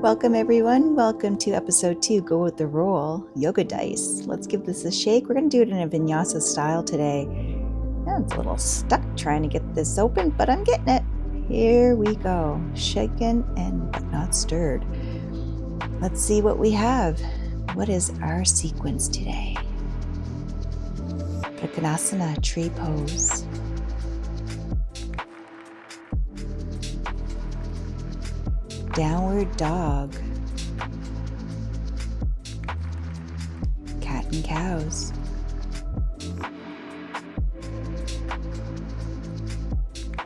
Welcome everyone. Welcome to episode 2, Go with the Roll, Yoga Dice. Let's give this a shake. We're going to do it in a Vinyasa style today. It's a little stuck trying to get this open, but I'm getting it. Here we go. Shaken and but not stirred. Let's see what we have. What is our sequence today? Trikonasana, tree pose. Downward dog. Cat and cows.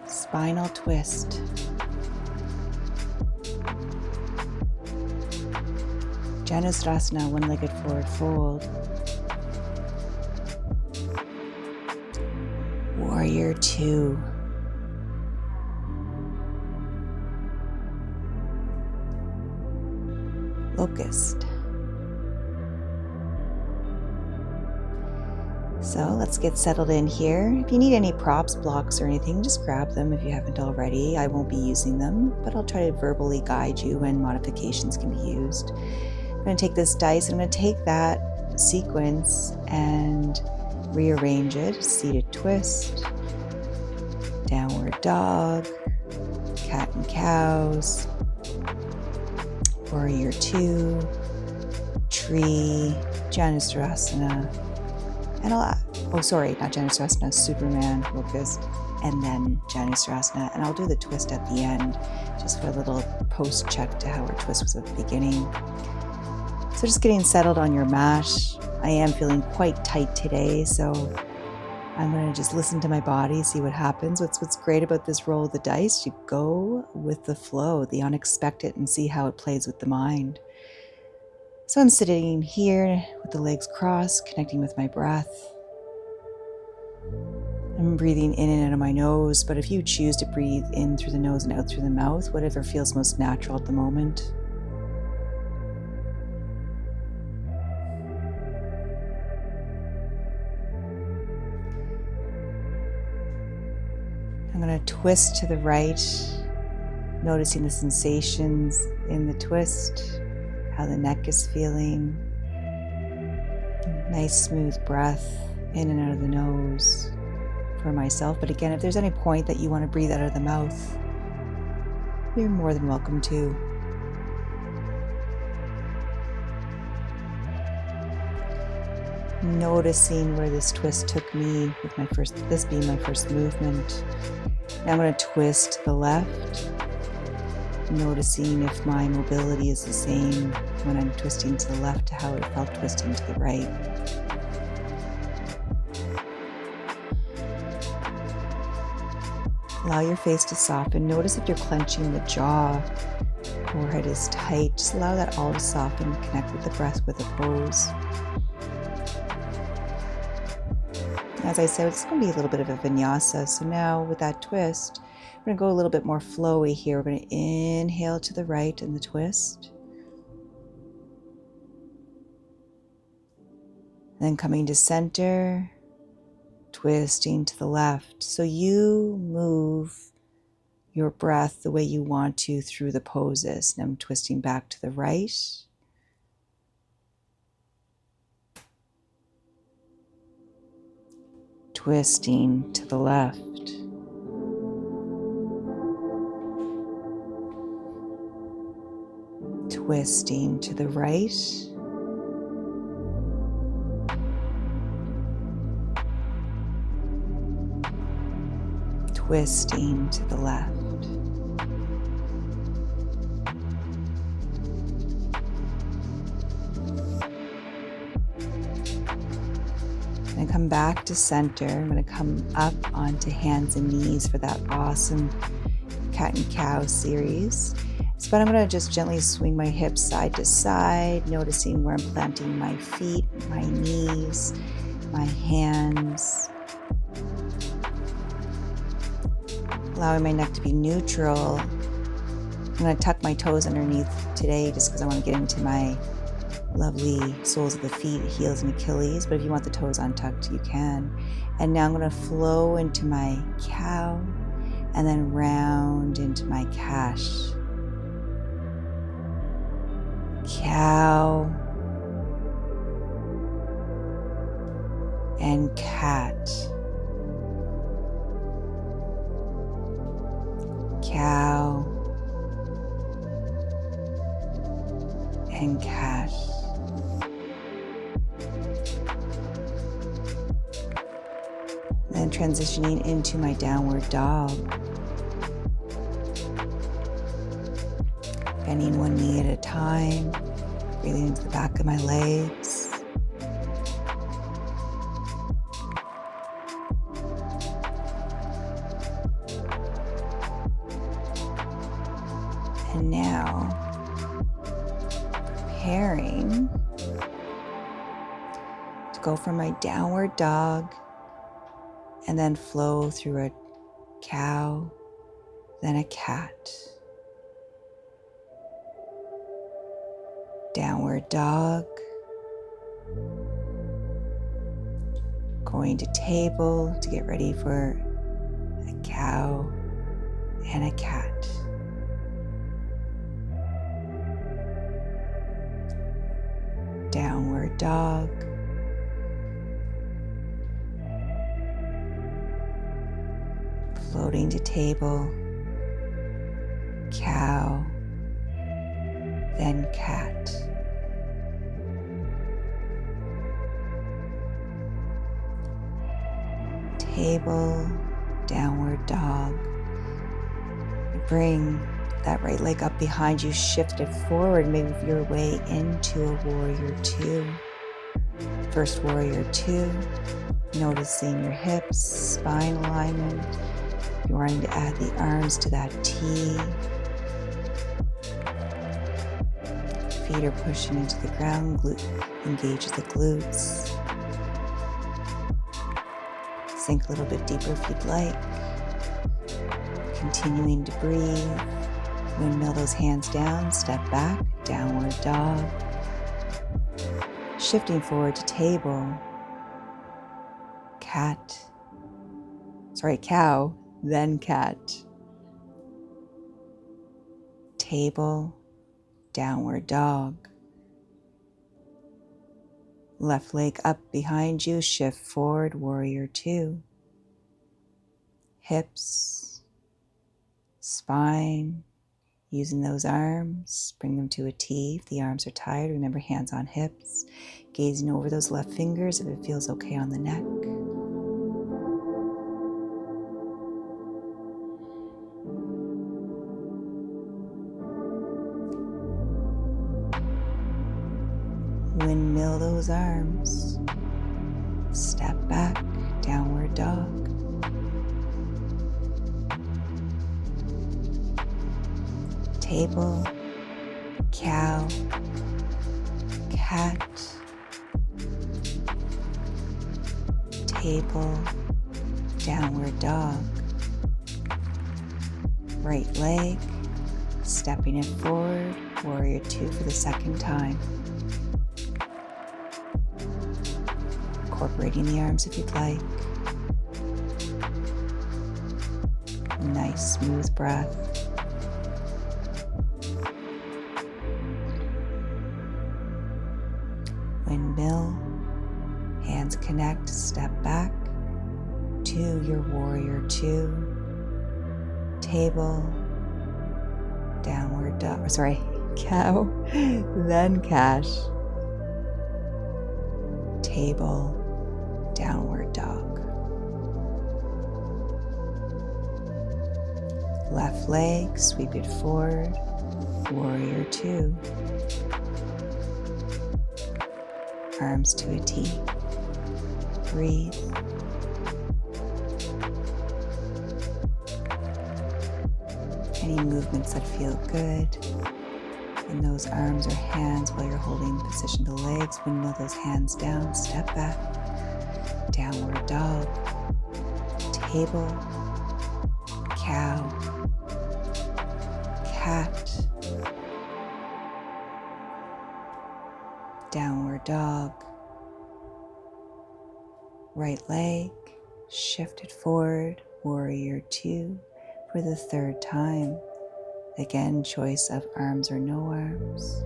Spinal twist. Janusrasana, one-legged forward fold. Warrior 2. Locust. So let's get settled in here. If you need any props, blocks, or anything, just grab them if you haven't already. I won't be using them, but I'll try to verbally guide you when modifications can be used. I'm going to take this dice, I'm going to take that sequence and rearrange it. Seated twist, downward dog, cat and cows, warrior 2, tree, Janusrasana, and not Janusrasana, Superman, locust, and then Janusrasana, and I'll do the twist at the end, just for a little post check to how our twist was at the beginning. So just getting settled on your mat. I am feeling quite tight today, so I'm going to just listen to my body, see what happens. What's great about this roll of the dice, you go with the flow, the unexpected, and see how it plays with the mind. So I'm sitting here with the legs crossed, connecting with my breath. I'm breathing in and out of my nose, but if you choose to breathe in through the nose and out through the mouth, whatever feels most natural at the moment. I'm going to twist to the right, noticing the sensations in the twist, how the neck is feeling. Nice smooth breath in and out of the nose for myself. But again, if there's any point that you want to breathe out of the mouth, you're more than welcome to. Noticing where this twist took me with this being my first movement. Now I'm going to twist to the left, noticing if my mobility is the same when I'm twisting to the left to how it felt twisting to the right. Allow your face to soften. Notice if you're clenching the jaw, forehead is tight. Just allow that all to soften, connect with the breath, with the pose. As I said, it's going to be a little bit of a vinyasa. So now with that twist, we're going to go a little bit more flowy here. We're going to inhale to the right in the twist. Then coming to center, twisting to the left. So you move your breath the way you want to through the poses. Now I'm twisting back to the right. Twisting to the left. Twisting to the right. Twisting to the left. I'm going to come back to center. I'm going to come up onto hands and knees for that awesome cat and cow series. But I'm going to just gently swing my hips side to side, noticing where I'm planting my feet, my knees, my hands. Allowing my neck to be neutral. I'm going to tuck my toes underneath today just because I want to get into my lovely soles of the feet, heels and Achilles. But if you want the toes untucked, you can. And now I'm going to flow into my cow and then round into my cash. cow, and cat. Cow and cat. Then transitioning into my downward dog. Bending one knee at a time, breathing into the back of my legs. And now, preparing to go from my downward dog and then flow through a cow, then a cat. Downward dog, going to table to get ready for a cow and a cat. Downward dog, floating to table, cow, then cat. Table, downward dog. Bring that right leg up behind you, shift it forward, move your way into a warrior two. First warrior two, noticing your hips, spine alignment. If you're wanting to add the arms to that T. Feet are pushing into the ground, engage the glutes. Sink a little bit deeper if you'd like. Continuing to breathe. Windmill those hands down, step back, downward dog. Shifting forward to table. Cow, then cat. Table, downward dog. Left leg up behind you, shift forward, warrior two. Hips, spine, using those arms, bring them to a T. If the arms are tired, remember hands on hips, gazing over those left fingers if it feels okay on the neck. Windmill those arms. Step back, downward dog. Table, cow, cat. Table, downward dog. Right leg, stepping it forward, warrior two for the second time. Incorporating the arms if you'd like. Nice smooth breath. Windmill, hands connect, step back to your warrior two. Table, downward dog, cow, then cat. Table, downward dog. Left leg, sweep it forward, warrior two. Arms to a T. Breathe. Any movements that feel good in those arms or hands while you're holding position to the legs, windmill those hands down, step back, downward dog, table, cow, cat, downward dog, right leg, shift it forward, warrior two for the third time. Again, choice of arms or no arms.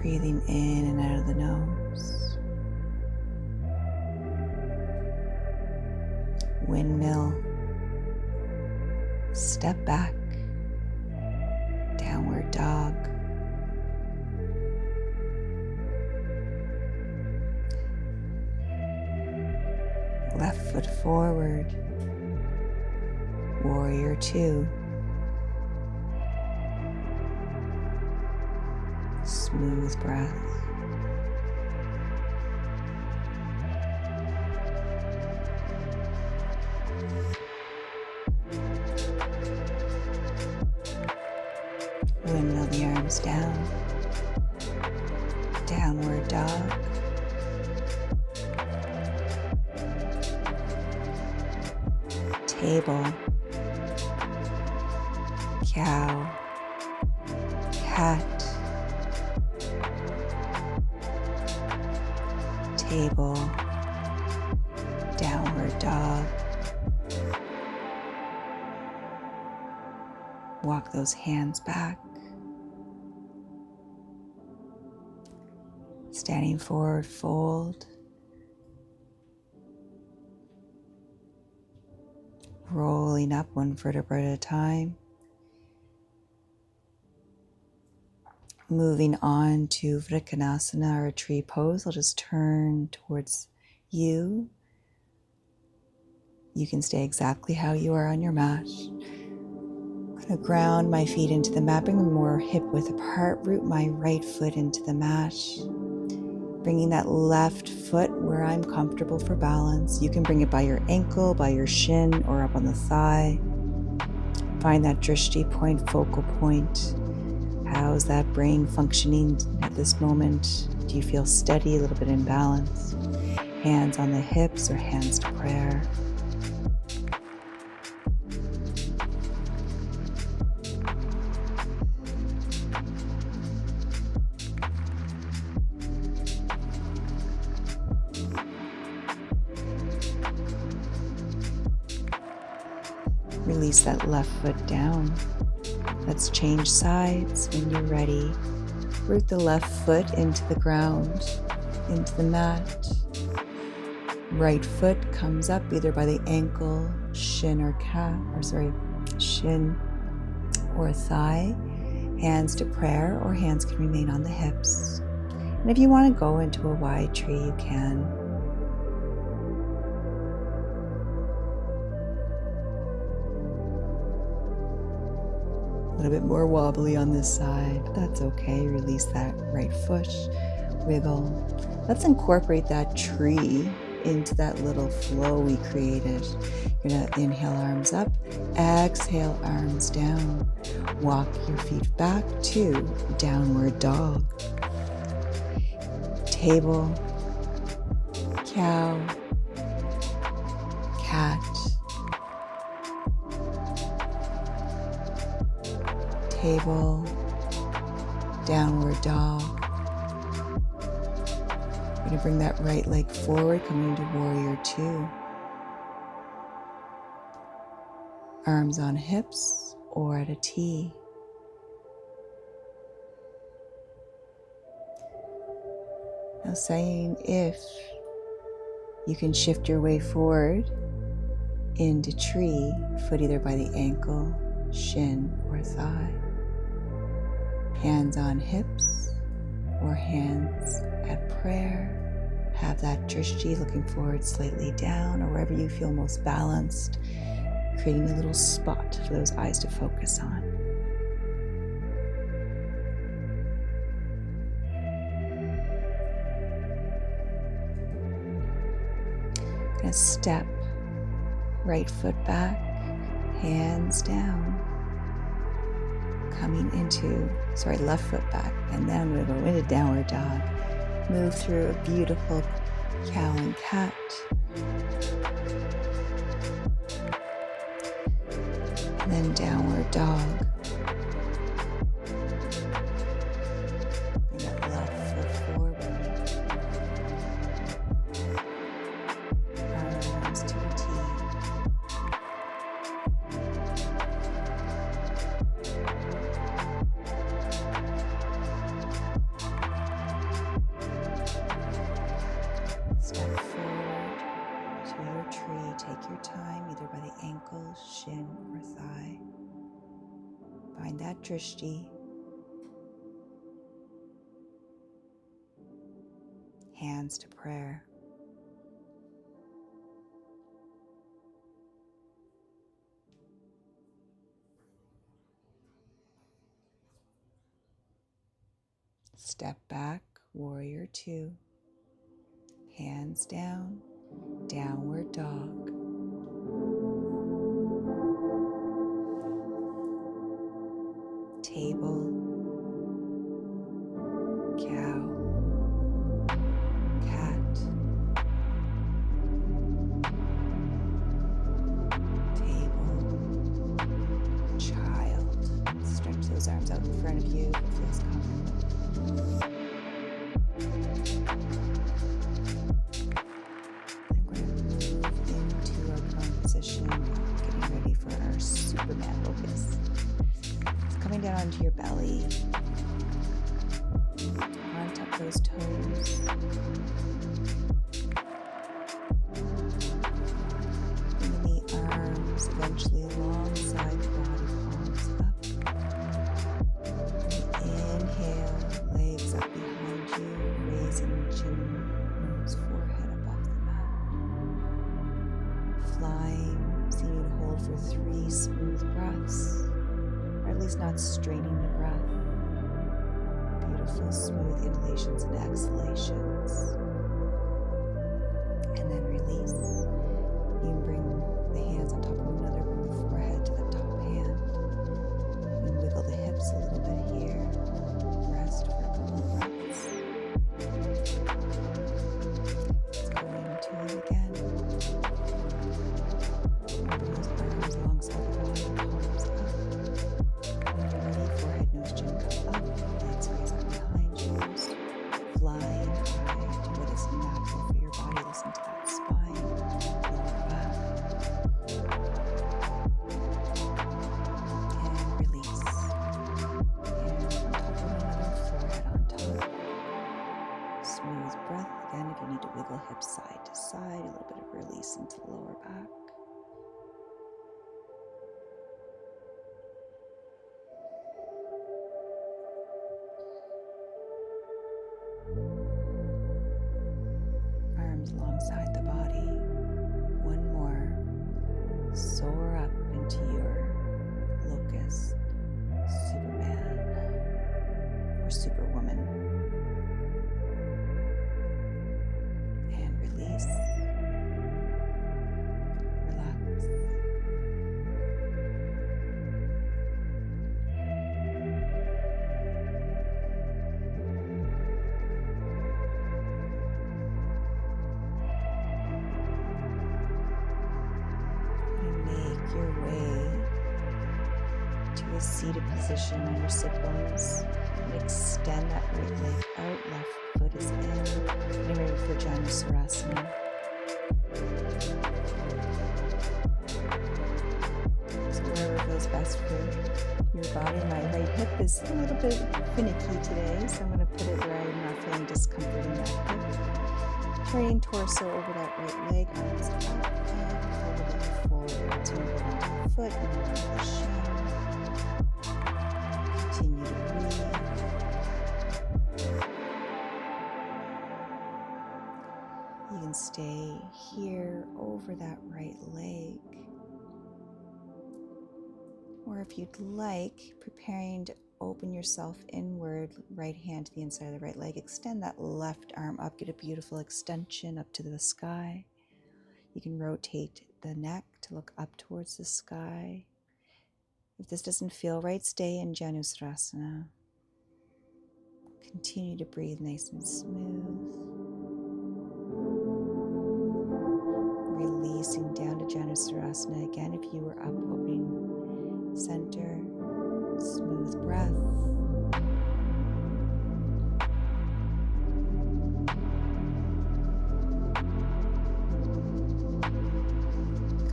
Breathing in and out of the nose. Windmill. Step back. Downward dog. Left foot forward. Warrior two. Smooth breath. Windmill the arms down. Downward dog. Table. Cow. Cat. Table. Downward dog. Walk those hands back. Standing forward, fold. Rolling up one vertebra at a time. Moving on to Vrikonasana, or a tree pose. I'll just turn towards you. You can stay exactly how you are on your mat. I'm going to ground my feet into the mat, bring them more hip width apart, root my right foot into the mat. Bringing that left foot where I'm comfortable for balance. You can bring it by your ankle, by your shin, or up on the thigh. Find that drishti point, focal point. How's that brain functioning at this moment? Do you feel steady, a little bit in balance? Hands on the hips or hands to prayer. Release that left foot down. Let's change sides when you're ready. Root the left foot into the ground, into the mat. Right foot comes up either by the ankle, shin or shin or thigh. Hands to prayer, or hands can remain on the hips. And if you want to go into a wide tree, you can. A little bit more wobbly on this side, but that's okay. Release that right foot, wiggle. Let's incorporate that tree into that little flow we created. You're gonna inhale, arms up, exhale, arms down. Walk your feet back to downward dog. Table, cow, cat, table, downward dog. We're going to bring that right leg forward, coming into warrior two. Arms on hips or at a T. Now saying if you can shift your way forward into tree, foot either by the ankle, shin, or thigh. Hands on hips or hands at prayer. Have that drishti looking forward, slightly down, or wherever you feel most balanced, creating a little spot for those eyes to focus on. Gonna step, right foot back, hands down. Coming into, left foot back, and then I'm going to go into downward dog. Move through a beautiful cow and cat. And then downward dog. Bring that left foot forward. Arms to a T. that drishti. Hands to prayer. Step back, warrior two. Hands down, downward dog. Table, cow, cat, table, child. Stretch those arms out in front of you if it feels comfortable. And we're going to move into our prone position, getting ready for our Superman locust. Coming down onto your belly, untuck those toes, bring the arms eventually alongside the body, palms up. Inhale, legs up behind you, raising chin, nose, forehead up off the mat. Flying, see you to hold for 3 smooth breaths. Or at least not straining the breath. Beautiful, smooth inhalations and exhalations. And then release. You can bring the hands on top of one another, bring the forehead to the top hand. You can wiggle the hips a little bit here. Rest for a couple of breaths. Let's go into it again. Open those arms alongside the body, palms up. When you're ready, forehead, nose, chin come up, legs raise up behind you, flying high, do what is natural for your body. Listen to that spine, lower back, and release. Hands on top of one another, forehead on top. Smooth breath. Again, if you need to wiggle hips side to side, a little bit of release into the lower back. Alongside the body. One more. Soar up into your locust, Superman, or Superwoman. And release. Relax. Your way to a seated position on your sit bones and extend that right leg out, left foot is in. Getting ready for Janusarasana. So wherever feels best for your body. My right hip is a little bit finicky today, so I'm going to put it where I'm not feeling discomfort in that hip. Turning torso over that right leg, arms up and fold it forward to move onto the foot and onto the shin. Continue to breathe. You can stay here over that right leg. Or if you'd like, preparing to open yourself inward, right hand to the inside of the right leg. Extend that left arm up, get a beautiful extension up to the sky. You can rotate the neck to look up towards the sky. If this doesn't feel right, stay in Janusarasana. Continue to breathe nice and smooth. Releasing down to Janusarasana again. If you were up, opening center. Smooth breath.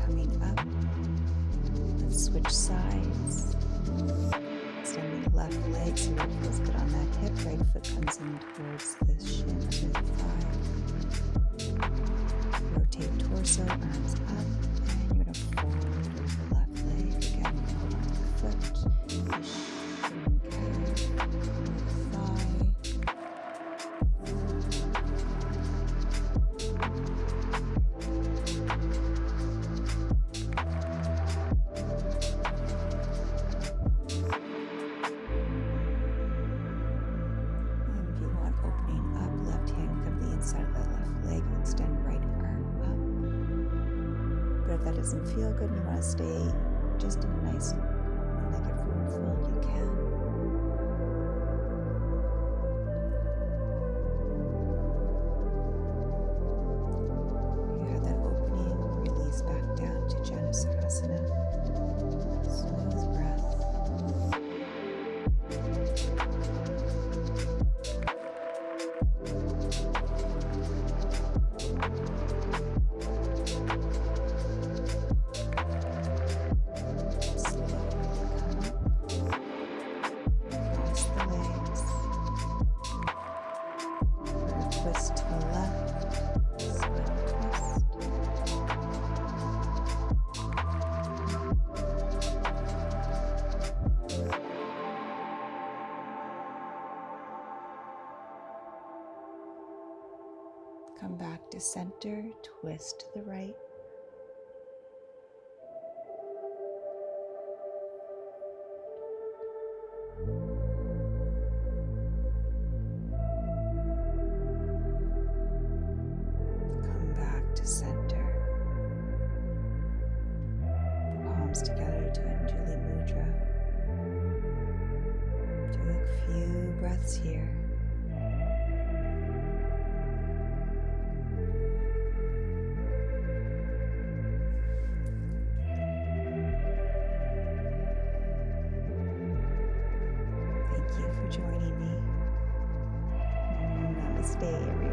Coming up. Let's switch sides. Extending the left leg so it feels good on that hip. Right foot comes in towards the shin under the thigh. Rotate torso, arms up, and you're going to fold over the left leg. Again, hold on to the foot. Push. that doesn't feel good and you want to stay just in a nice one-legged forward fold, you can. You have that opening, release back down to Janusarasana. Smooth breath. Twist to the left, spinal twist. Come back to center, twist to the right. Center. Palms together to Anjali Mudra. Do a few breaths here. Thank you for joining me. Namaste, everyone.